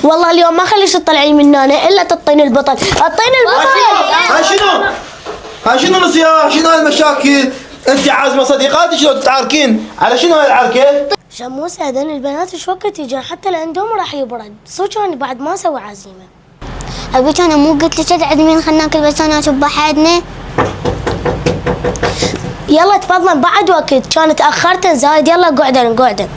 والله اليوم ما خليش تطلعين من هنا الا تعطيني البطل. اعطيني البطل. هاي شنو؟ هاي شنو الصياح؟ شنو هالمشاكل؟ انت عازمه صديقاتك شلون تتعاركين؟ على شنو هاي العركه؟ شموس هذول البنات ايش وقت يجون؟ حتى لعندهم راح يبرد. صدق انا بعد ما اسوي عزيمه. ابيك انا مو قلت لك تعدمين خلنا ناكل بس انا اشوف بحدنا. يلا تفضلن بعد وقت، كانت تاخرتن زايد. يلا قعدن.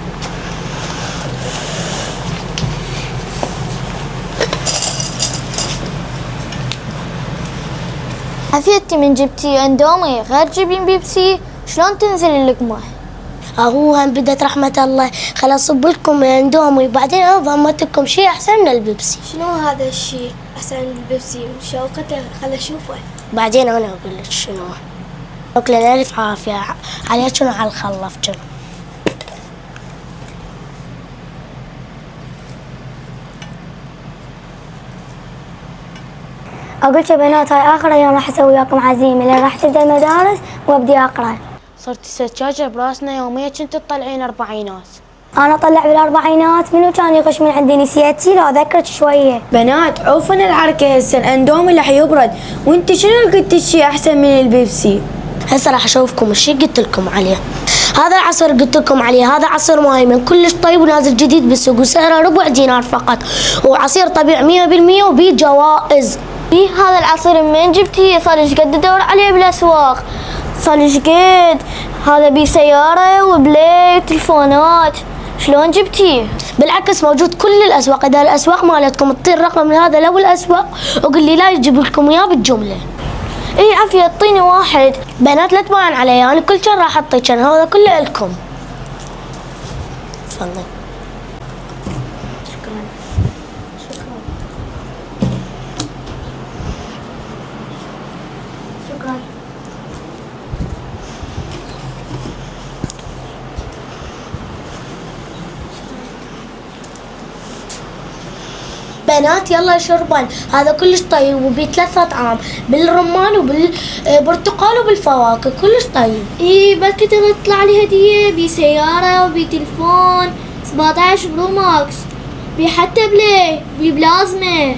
عفيتي من جبتي اندومي غير جيبين بيبسي، شلون تنزل اللقمه؟ هو هم بدت رحمه الله خل اصب لكم اندومي بعدين انا ضمتكم شيء احسن من البيبسي. شنو هذا الشيء احسن من البيبسي؟ شوقته خل اشوفه. بعدين انا اقول لك شنو. اكلنا الف عافيه عليك شنو على الخلف شنو. اقول يا بنات هاي اخر يوم راح اسوي وياكم عزيمه لان راح تبدا المدارس وابدي اقرا. صرتي سجاجة براسنا يوميا كنت تطلعين أربعينات. انا اطلع بالاربعينات، منو كان يغش من عندي؟ نسيتي؟ لو اذكرك شويه. بنات عوفن العركة هسه، الاندومي راح يبرد، وانت شنو قلتي شي احسن من البيبسي؟ هسه راح اشوفكم الشيء قلت لكم عليه. هذا العصير قلت لكم عليه، هذا عصير مهيمن كلش طيب ونازل جديد بالسوق وسعره ربع دينار فقط، وعصير طبيعي 100% وبيه جوائز. إيه هذا العصير من جبتيه؟ صار ايش قد ادور عليه بالاسواق، صار ايش قد. هذا بيه سياره وبلاي وتلفونات، شلون جبتيه؟ بالعكس موجود كل الاسواق. اذا الاسواق مالتكم تطير رقم من هذا لو الاسواق وقول لي لا يجيب لكم اياه بالجمله. اي عافيه اعطيني واحد. بنات لا تبان علي، انا كل شهر راح اعطيك هذا كله لكم. تفضل. بنات يلا شربان، هذا كلش طيب وبيه 3 اطعام، بالرمان وبالبرتقال وبالفواكه، كلش طيب. اي بلكي تطلع لي هديه بسياره وبتلفون 17 برو ماكس، بي حتى بلاي بلازمه.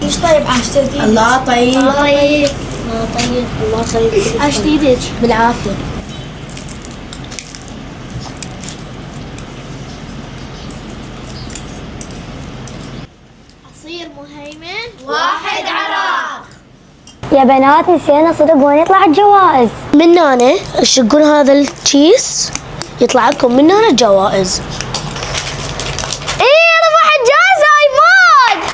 مش طيب عاشتي؟ الله طيب. طيب طيب الله طيب. عشت ايدك بالعافيه. عصير مهيمن واحد عراق. يا بنات نسينا صدق وين يطلع الجوائز؟ من هنا تشقون هذا الكيس يطلع لكم من هنا الجوائز. ايه ربح الجائزه ايباد.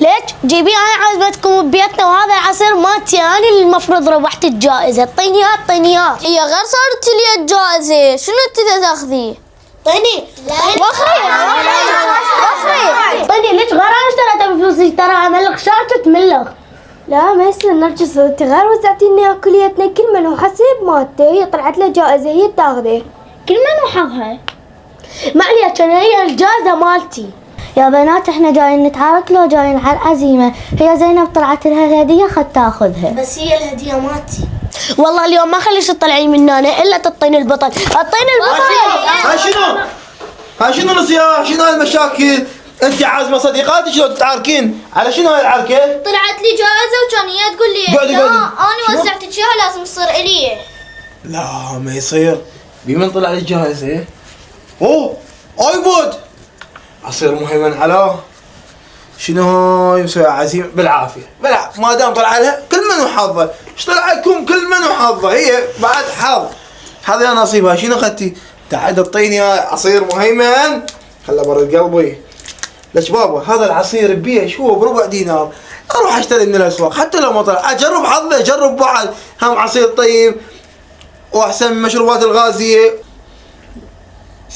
ليش؟ جيبي انا عازمتكم ببيتنا وهذا العصير مالتي انا اللي المفروض ربحت الجائزه. اعطيني اياه. هي غير صارت لي الجائزه، شنو انت تاخذي؟ اعطيني. وخري اعطيني ليش غير انا اشتريتها بفلوسي؟ ترى املغ شاشة تملغ. لا ما يصير نرجس، انت غير وزعتيني كليتنا كل من وحسب مالته، هي طلعت له جائزه هي تاخذه. كل من وحظها. ما عليك انا هي الجائزه مالتي. يا بنات احنا جايين نتعارك لو جايين على العزيمه؟ هي زينب طلعت لها الهديه خد تاخذها. بس هي الهديه مالتي. والله اليوم ما خليش تطلعين من هنا الا تعطيني البطل. اعطيني البطل. هاي شنو؟ هاي شنو الصياح؟ شنو هالمشاكل؟ انت عازمه صديقاتك شلون تتعاركين؟ على شنو هاي العركه؟ طلعت لي جائزه وكان هي تقول لي قعدي. انا وزعتك اياها لازم تصير الي. لا ما يصير. بمن طلع لي الجائزه؟ اوه ايبود عصير مهيمن على شنو هاي مسوي عزيمه بالعافيه ما دام طلع لها كل من وحظه. ايش طلع لكم كل من وحظه؟ هي بعد حظ. حظ يا نصيبها. شنو اخذتي؟ تعال اعطيني عصير مهيمن خله برد قلبي. ليش بابا هذا العصير ببيش هو بربع دينار، اروح اشتري من الاسواق حتى لو ما طلع اجرب حظي اجرب بعد. هم عصير طيب واحسن من المشروبات الغازيه.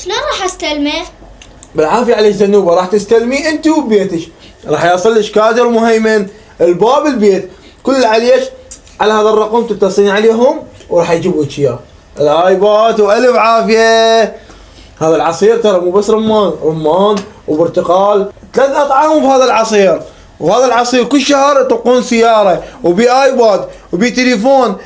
شلون راح استلمه؟ بالعافيه عليك زنوبه، راح تستلمي انت وبيتك، راح يصل لك كادر مهيمن الباب البيت، كل اللي عليك على هذا الرقم تتصلين عليهم وراح يجيبوا لك اياه. الايباد والف عافيه. هذا العصير ترى مو بس رمان وبرتقال، 3 اطعام بهذا العصير، وهذا العصير كل شهر يطقون سياره وبي ايباد وبي تليفون.